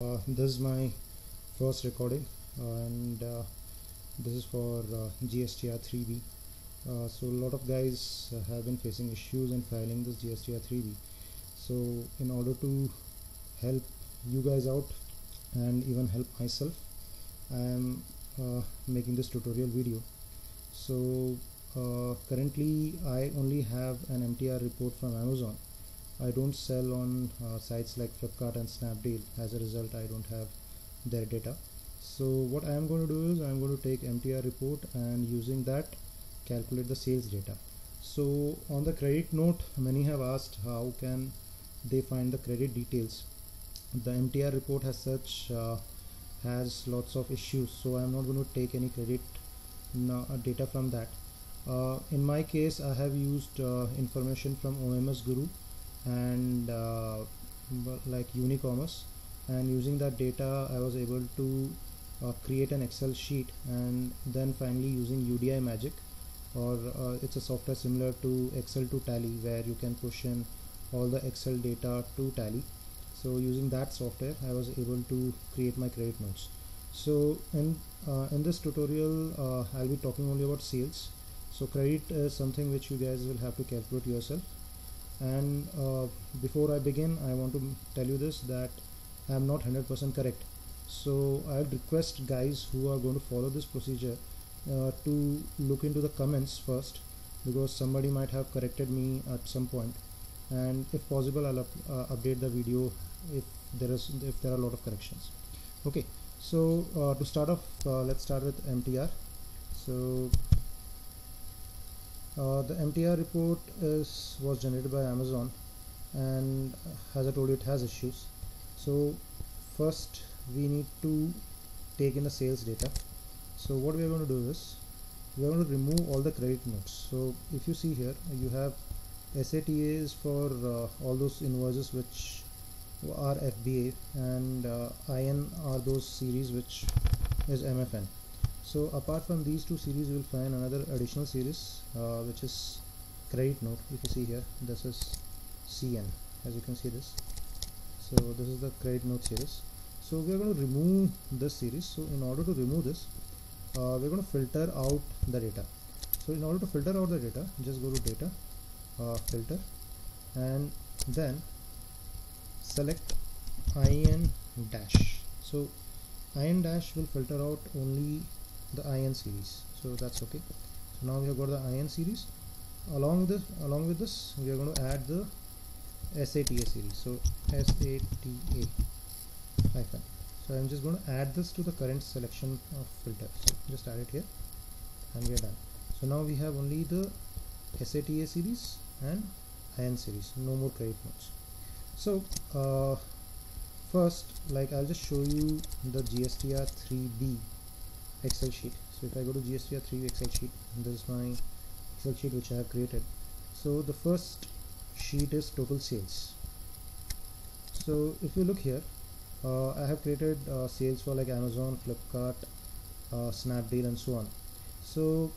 This is my first recording and this is for GSTR-3B. So a lot of guys have been facing issues in filing this GSTR-3B. So in order to help you guys out and even help myself, I am making this tutorial video. So currently I only have an MTR report from Amazon. I don't sell on sites like Flipkart and Snapdeal. As a result, I don't have their data. So what I am going to do is I am going to take MTR report and using that calculate the sales data. So on the credit note, many have asked how can they find the credit details. The MTR report as such has lots of issues, so I am not going to take any credit data from that. In my case, I have used information from OMS Guru and like Unicommerce, and using that data I was able to create an Excel sheet, and then finally using UDI Magic, or it's a software similar to Excel to Tally where you can push in all the Excel data to Tally. So using that software I was able to create my credit notes. So in this tutorial I'll be talking only about sales. So credit is something which you guys will have to calculate yourself. And before I begin, I want to tell you this, that I am not 100% correct. So I would request guys who are going to follow this procedure to look into the comments first, because somebody might have corrected me at some point, and if possible I'll update the video if there are a lot of corrections. Okay, so to start off, let's start with MTR. So the MTR report was generated by Amazon, and as I told you, it has issues. So first we need to take in the sales data. So what we are going to do is we are going to remove all the credit notes. So if you see here, you have SATAs for all those invoices which are FBA, and IN are those series which is MFN. So apart from these two series, you will find another additional series which is credit note. If you see here, this is CN, as you can see this. So this is the credit note series. So we are going to remove this series. So in order to remove this, we're going to filter out the data. So in order to filter out the data, just go to data, filter, and then select IN dash. So IN dash will filter out only the IN series, so that's okay. So now we have got the IN series. Along with this we are going to add the SATA series. So SATA hyphen. So I'm just going to add this to the current selection of filter. So just add it here and we are done. So now we have only the SATA series and IN series, no more credit notes. So first, like, I'll just show you the GSTR-3B Excel sheet. So if I go to GSTR-3B Excel sheet, this is my Excel sheet which I have created. So the first sheet is total sales. So if you look here, I have created sales for like Amazon, Flipkart, Snapdeal and so on. So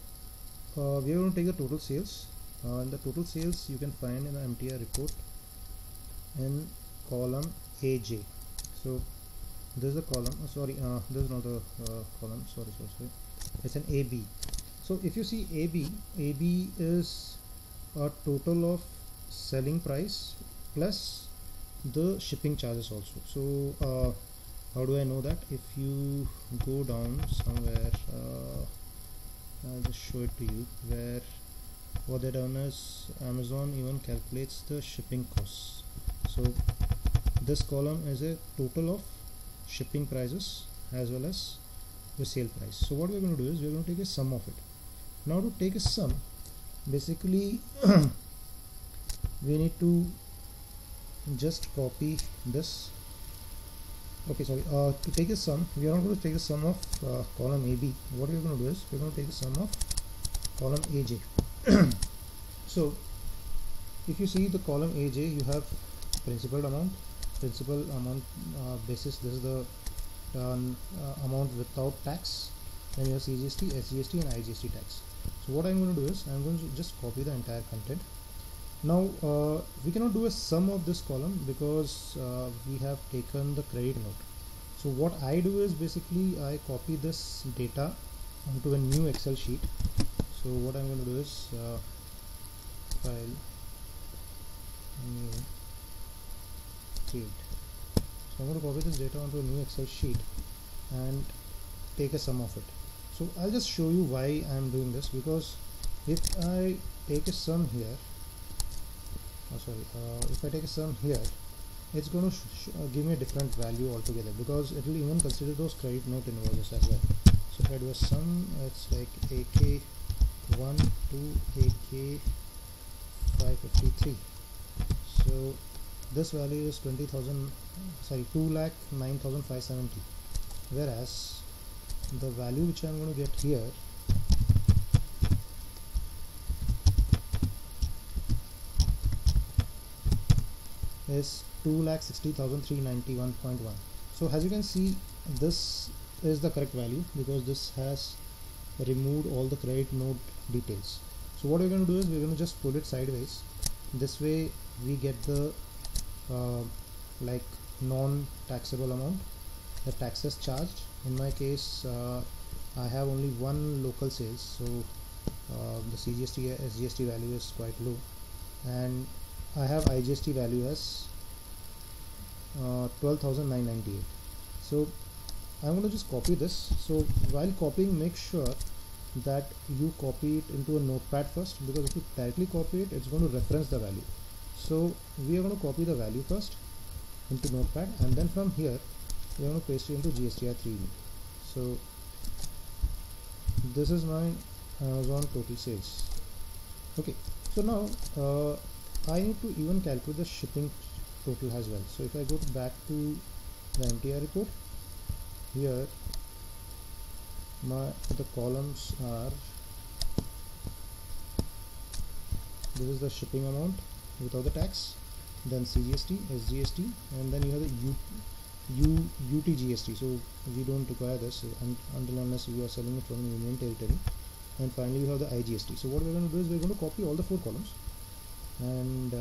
we are going to take the total sales. The total sales you can find in the MTR report in column AJ. So this is the column, this is not the column, sorry, it's an AB. So if you see AB is a total of selling price plus the shipping charges also. So how do I know that? If you go down somewhere, I'll just show it to you, where what they done is Amazon even calculates the shipping costs. So this column is a total of shipping prices as well as the sale price. So what we're going to do is we're going to take a sum of it. Now to take a sum, basically we need to just copy this. Okay, sorry, to take a sum, we are not going to take a sum of column AB. What we're going to do is we're going to take a sum of column AJ. So if you see the column AJ, you have principal amount basis. This is the amount without tax, and you have CGST, SGST and IGST tax. So what I'm going to do is I'm going to just copy the entire content. Now we cannot do a sum of this column because we have taken the credit note. So what I do is basically I copy this data onto a new Excel sheet. So what I'm going to do is file, new, create. So I'm going to copy this data onto a new Excel sheet and take a sum of it. So I'll just show you why I'm doing this, because if I take a sum here, if I take a sum here, it's going to give me a different value altogether, because it will even consider those credit note invoices as well. So if I do a sum, it's like AK1 to AK553. So this value is 2,09,570, whereas the value which I'm going to get here is 2,60,391.1. So as you can see, this is the correct value because this has removed all the credit note details. So what we're going to do is we're going to just pull it sideways. This way we get the like non-taxable amount, the taxes charged. In my case, I have only one local sales, so the CGST SGST value is quite low, and I have IGST value as 12,998. So I'm going to just copy this. So while copying, make sure that you copy it into a notepad first, because if you directly copy it, it's going to reference the value. So we are going to copy the value first into notepad, and then from here we are going to paste it into GSTR-3B. So this is my Amazon total sales. Okay, so now I need to even calculate the shipping total as well. So if I go back to the MTR report, here the columns are, this is the shipping amount without the tax, then CGST, SGST, and then you have the UTGST. So we don't require this until unless you are selling it from the Union Territory. And finally you have the IGST. So what we're going to do is we're going to copy all the 4 columns and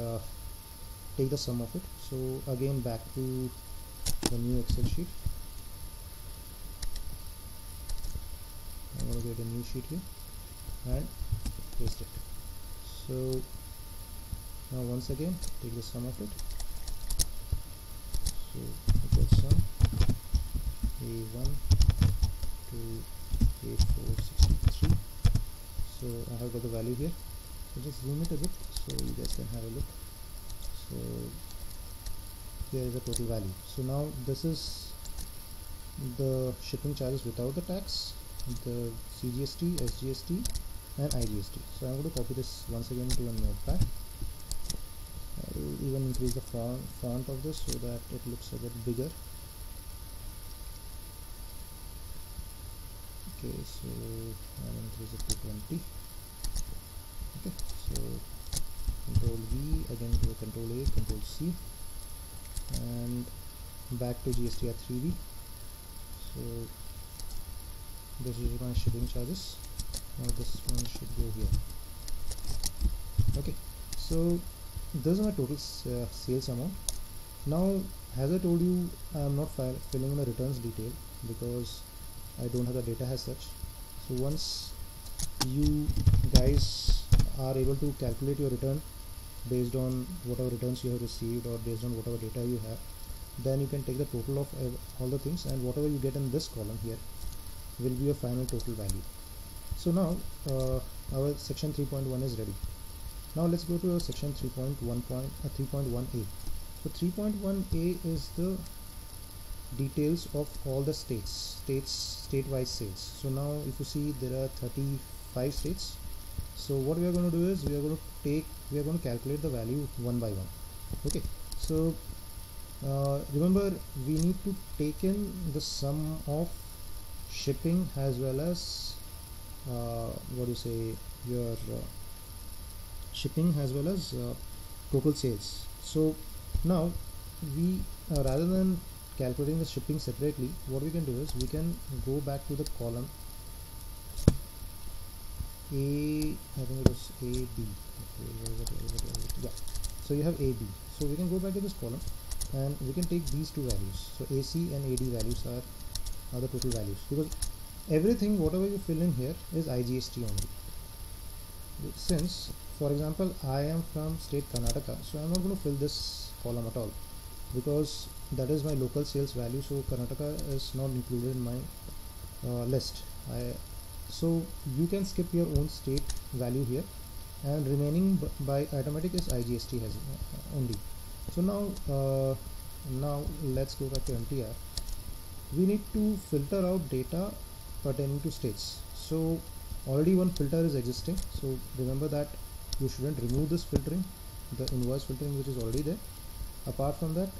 take the sum of it. So again, back to the new Excel sheet. I'm going to get a new sheet here and paste it. So now once again take the sum of it. So equals sum A1 to A463. So I have got the value here. So just zoom it a bit so you guys can have a look. So here is the total value. So now this is the shipping charges without the tax, the CGST, SGST, and IGST. So I'm going to copy this once again to a notepad. I will even increase the font of this so that it looks a bit bigger. Okay, so I'll increase it to 20. Okay, so Control V, again to Control A, Control C, and back to GSTR-3B. So this is my shipping charges. Now this one should go here. Okay, so this is my total sales amount. Now, as I told you, I am not filling in the returns detail because I don't have the data as such. So once you guys are able to calculate your return based on whatever returns you have received or based on whatever data you have, then you can take the total of all the things, and whatever you get in this column here will be your final total value. So now our section 3.1 is ready. Now let's go to our section 3.1a. So 3.1a is the details of all the statewide sales. So now if you see, there are 35 states. So what we are going to do is we are going to calculate the value one by one. Okay, so remember, we need to take in the sum of shipping as well as your shipping as well as total sales. So now we rather than calculating the shipping separately, what we can do is we can go back to the column A, I think it was AB. Okay, yeah, so you have AB. So we can go back to this column and we can take these two values. So AC and AD values are the total values, because everything whatever you fill in here is IGST only. Since for example I am from state Karnataka, so I'm not going to fill this column at all, because that is my local sales value, so Karnataka is not included in my list. So you can skip your own state value here, and remaining by automatic is IGST has only. So now let's go back to MTR. We need to filter out data pertaining to states. So already one filter is existing, so remember that you shouldn't remove this filtering, the invoice filtering which is already there. Apart from that,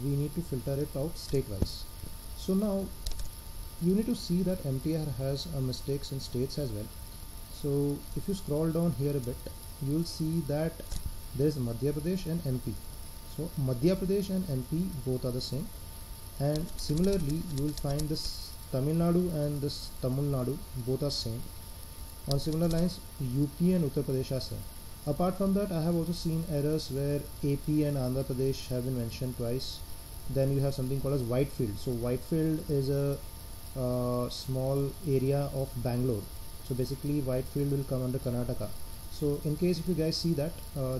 we need to filter it out state wise. So now you need to see that MTR has mistakes in states as well. So if you scroll down here a bit, you will see that there is Madhya Pradesh and MP. So Madhya Pradesh and MP both are the same, and similarly you will find this Tamil Nadu and this Tamil Nadu both are same. On similar lines, UP and Uttar Pradesh are same. Apart from that, I have also seen errors where AP and Andhra Pradesh have been mentioned twice. Then you have something called as Whitefield. So Whitefield is a small area of Bangalore. So basically Whitefield will come under Karnataka. So in case if you guys see that,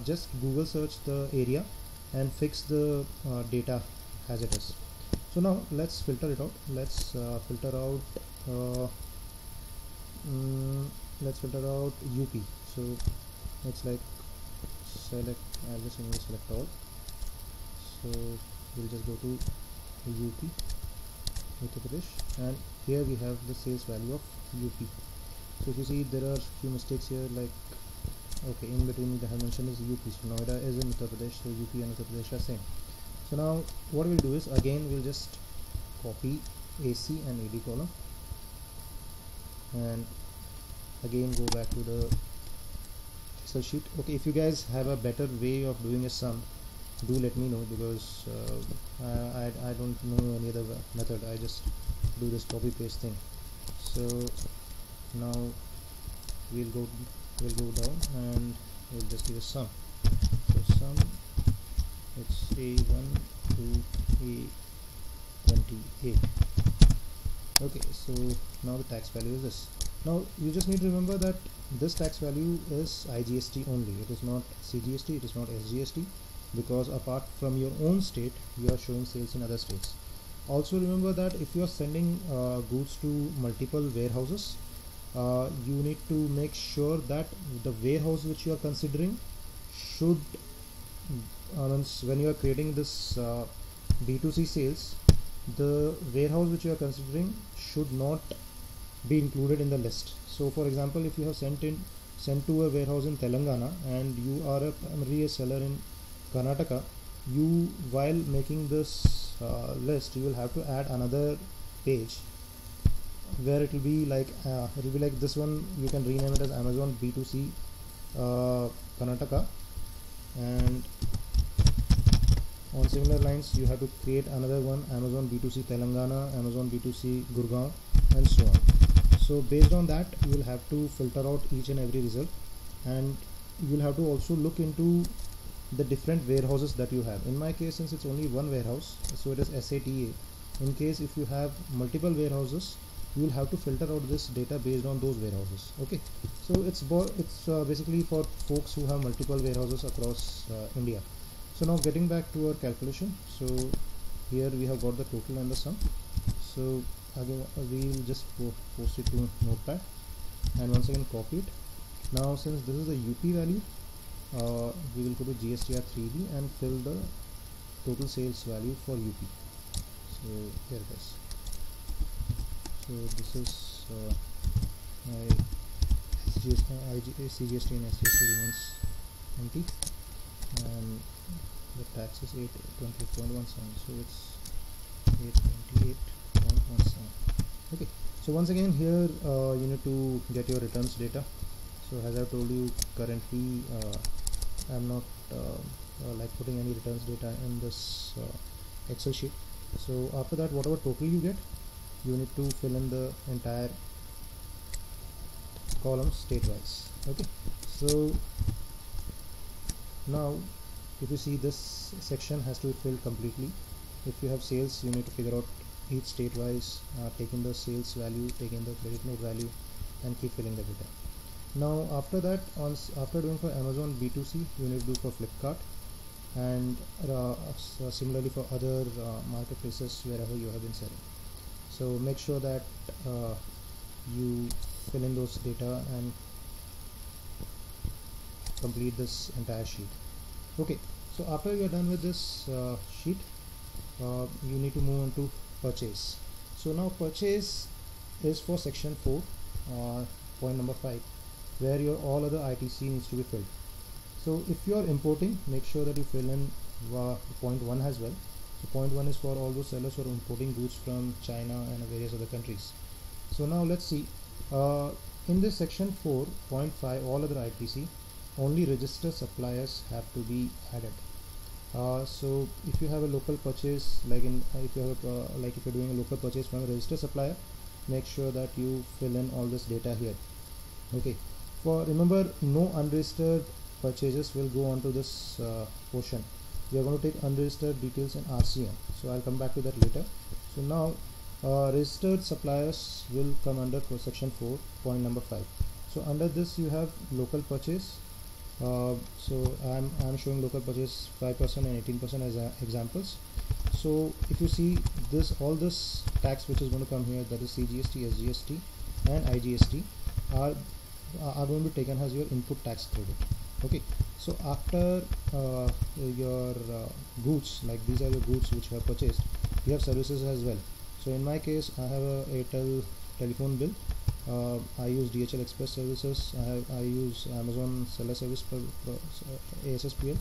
just Google search the area and fix the data as it is. So now let's filter it out. Let's filter out UP. So it's like select, I'll just select all. So we'll just go to UP, Uttar Pradesh, and here we have the sales value of UP. So if you see, there are few mistakes here, like okay, in between they have mentioned is UP, so Noida is in Uttar Pradesh, so UP and Uttar Pradesh are same. So now what we'll do is, again we'll just copy AC and AD column, and again go back to the Excel sheet. Okay, if you guys have a better way of doing a sum, do let me know, because I don't know any other method. I just do this copy paste thing. So now we'll go down and we'll just give a sum. So sum, it's A1 to A28. Okay, so now the tax value is this. Now you just need to remember that this tax value is IGST only. It is not CGST, it is not SGST, because apart from your own state, you are showing sales in other states. Also remember that if you are sending goods to multiple warehouses, you need to make sure that the warehouse which you are considering should, when you are creating this B2C sales, the warehouse which you are considering should not be included in the list. So for example, if you have sent to a warehouse in Telangana and you are primarily a seller in Karnataka, you, while making this list, you will have to add another page where it will be like this one. You can rename it as Amazon B2C Karnataka, and on similar lines you have to create another one, Amazon B2C Telangana, Amazon B2C Gurgaon, and so on. So based on that, you will have to filter out each and every result, and you will have to also look into the different warehouses that you have. In my case, since it's only one warehouse, so it is SATA. In case if you have multiple warehouses, you will have to filter out this data based on those warehouses. Okay, so it's basically for folks who have multiple warehouses across India. So now getting back to our calculation, so here we have got the total and the sum. So again we will just post it to Notepad and once again copy it. Now since this is the UP value, we will go to GSTR-3B and fill the total sales value for UP. So here it is. So this is my CGST and SGST remains empty, and the tax is 828.17, so it's 828.17. Okay, so once again here you need to get your returns data. So as I told you, currently I'm not like putting any returns data in this Excel sheet. So after that, whatever total you get, you need to fill in the entire column state wise. Okay, so now if you see, this section has to be filled completely. If you have sales, you need to figure out each state wise, take in the sales value, take in the credit note value, and keep filling the data. Now after that, after doing for Amazon B2C, you need to do for Flipkart, and similarly for other marketplaces wherever you have been selling. So make sure that you fill in those data and complete this entire sheet. Okay, so after you are done with this sheet, you need to move on to purchase. So now purchase is for section 4, point number 5, where your all other ITC needs to be filled. So if you are importing, make sure that you fill in point 1 as well. So point 1 is for all those sellers who are importing goods from China and various other countries. So now let's see, in this section 4, point 5, all other ITC, only registered suppliers have to be added. So if you have a local purchase, like if you have like if you're doing a local purchase from a registered supplier, make sure that you fill in all this data here. Okay, for remember, no unregistered purchases will go on to this portion. We are going to take unregistered details in RCM, so I'll come back to that later. So now registered suppliers will come under section 4, point number 5. So under this you have local purchase. So I'm showing local purchase 5% and 18% as examples. So if you see this, all this tax which is going to come here, that is CGST, SGST and IGST, are going to be taken as your input tax credit. Okay, so after your goods, like these are your goods which you have purchased, you have services as well. So in my case, I have a Airtel telephone bill. I use DHL Express services. I use Amazon seller service for ASSPL.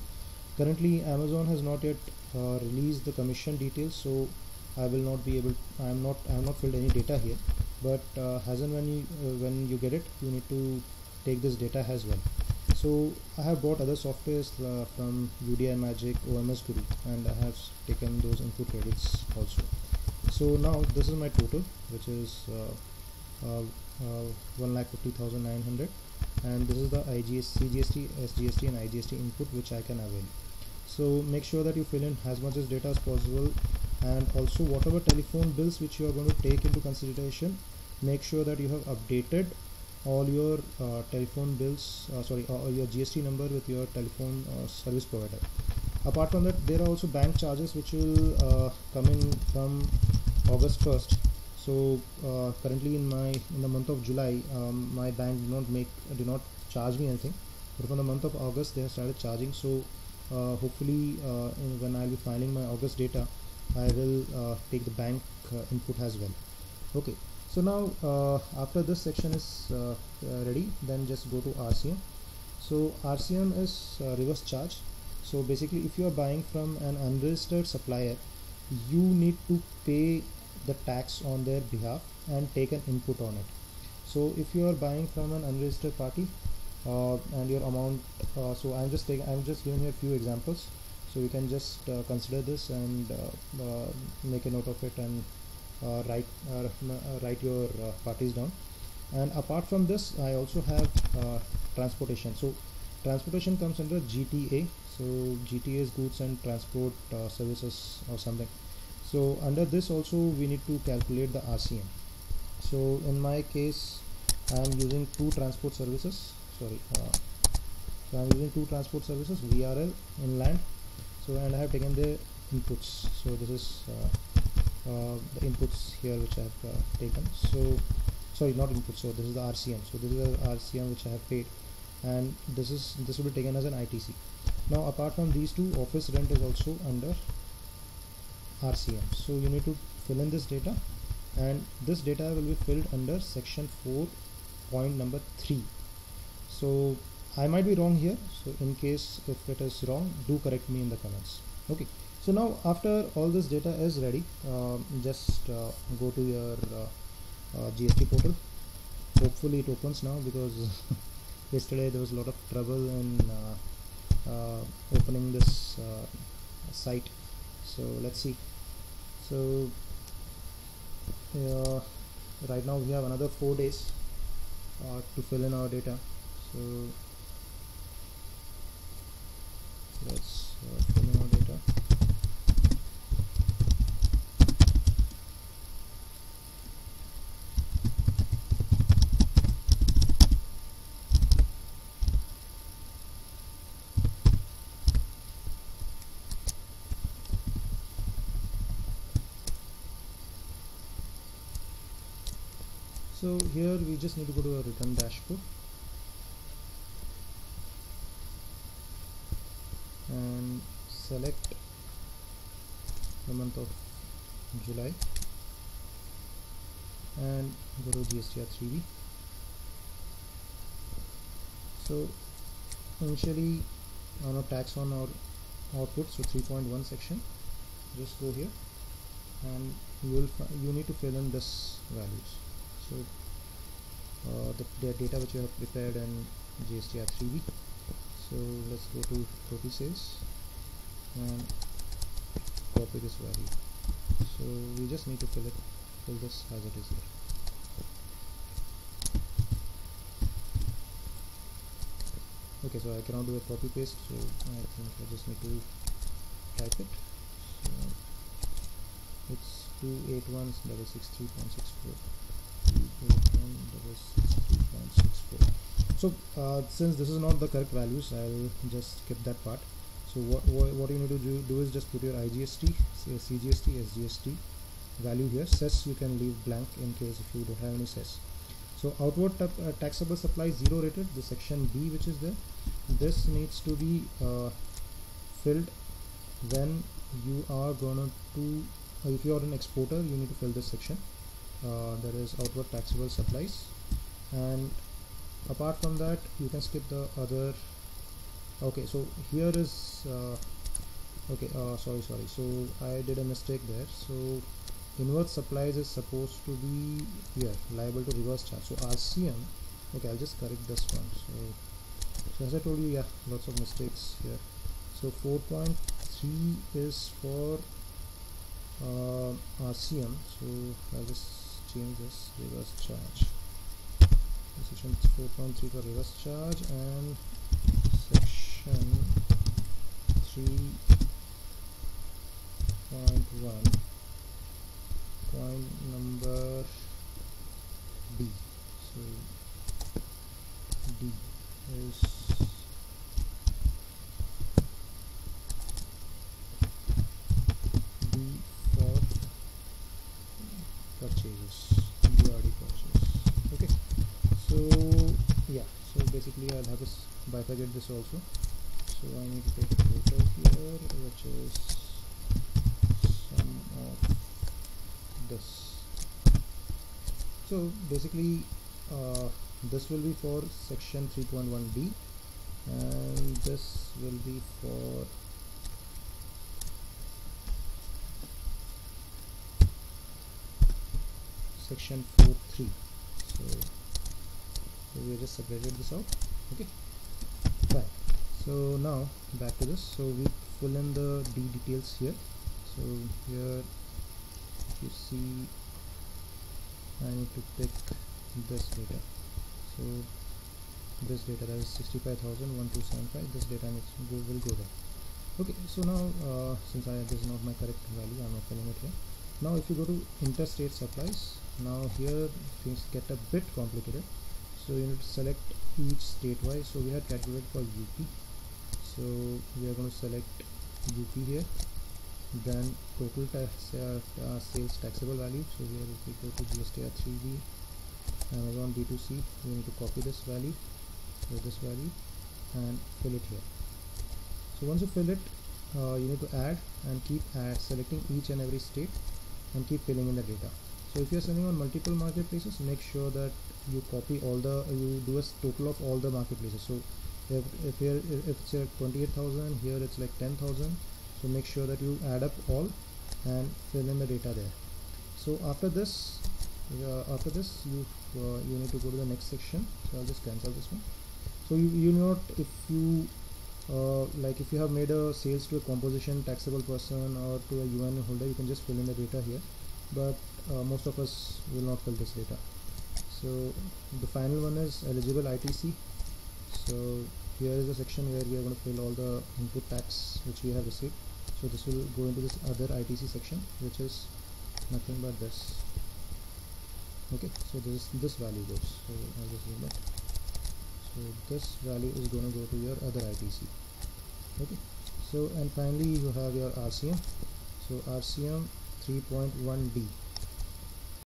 Currently, Amazon has not yet released the commission details, so I will not be able. I have not filled any data here. But as and when you get it, you need to take this data as well. So I have bought other softwares from UDI Magic, OMS Guru, and I have taken those input credits also. So now this is my total, which is 1,50,900, and this is the CGST, SGST and IGST input which I can avail. So make sure that you fill in as much as data as possible, and also whatever telephone bills which you are going to take into consideration, make sure that you have updated all your telephone bills, your GST number with your telephone service provider. Apart from that, there are also bank charges which will come in from August 1st. So currently in the month of July, my bank did not charge me anything, but from the month of August they have started charging. So hopefully when I'll be filing my August data, I will take the bank input as well. Okay, so now after this section is ready, then just go to RCM. So RCM is reverse charge. So basically, if you are buying from an unregistered supplier, you need to pay the tax on their behalf and take an input on it. So if you are buying from an unregistered party and your amount, so I'm just giving you a few examples, so you can just consider this and make a note of it and write your parties down. And apart from this, I also have transportation. So transportation comes under GTA. So GTA is goods and transport services or something. So under this also we need to calculate the RCM. So in my case, I am using two transport services. So I'm using two transport services, VRL, inland. So and I have taken the inputs. So this is the inputs here which I have taken. So sorry, not inputs. So this is the RCM. So this is the RCM which I have paid, and this will be taken as an ITC. Now apart from these two, office rent is also under RCM. So you need to fill in this data, and this data will be filled under section 4, point number 3. So I might be wrong here, so in case if it is wrong, do correct me in the comments. Okay, so now after all this data is ready, just go to your GST portal. Hopefully it opens now, because yesterday there was a lot of trouble in opening this site. So let's see. So right now we have another 4 days to fill in our data. So let's filling our data. So here we just need to go to a return dashboard and select the month of July and go to GSTR-3B. So initially on a tax on our output, so 3.1 section, just go here and you need to fill in this values. So the data which you have prepared in GSTR-3B. So let's go to total sales and copy this value. So we just need to fill this as it is here. Okay, so I cannot do a copy paste, so I think I just need to type it. So it's 281,663.64. 281,663.64. So since this is not the correct values, I'll just skip that part. So what you need to do is just put your IGST, CGST, SGST value here. Cess you can leave blank in case if you don't have any cess. So outward taxable supply 0 rated, the section B which is there, this needs to be filled when you are gonna to if you are an exporter, you need to fill this section. There is outward taxable supplies, and apart from that you can skip the other. Okay, so here is sorry, so I did a mistake there. So inward supplies is supposed to be here, liable to reverse charge. So RCM, okay, I'll just correct this one. So as I told you, yeah, lots of mistakes here. So 4.3 is for RCM, so I'll just change this reverse charge. Section 4.3 for reverse charge, and section 3.1 point number D. So D is D for purchases, BRD purchase. Okay, so yeah, so basically I'll have to bifurcate this also. So I need to take a total here, which is sum of this. So basically this will be for section 3.1D, and this will be for section 4.3. So we just separated this out. Okay, fine. So now back to this. So we fill in the D details here. So here if you see, I need to pick this data. So this data, that is 65,1275, this data will go there. Okay, so now since this is not my correct value, I'm not filling it here. Now if you go to interstate supplies, now here things get a bit complicated. So you need to select each state wise. So we had calculated for UP, so we are going to select UP here, then total sales taxable value. So here if we go to GSTR-3B Amazon B2C, we need to copy this value, so this value, and fill it here. So once you fill it, you need to add and keep selecting each and every state and keep filling in the data. So if you are selling on multiple marketplaces, make sure that you copy you do a total of all the marketplaces. So if it's 28,000, here it's like 10,000. So make sure that you add up all and fill in the data there. So after this you need to go to the next section. So I'll just cancel this one. So you know, if you like if you have made a sales to a composition taxable person or to a UN holder, you can just fill in the data here, but most of us will not fill this data. So the final one is eligible ITC. So here is the section where we are going to fill all the input tax which we have received. So this will go into this other ITC section, which is nothing but this. Okay, so this value goes. So I'll just zoom it. So this value is going to go to your other ITC. Okay, so and finally you have your RCM. So RCM 3.1D.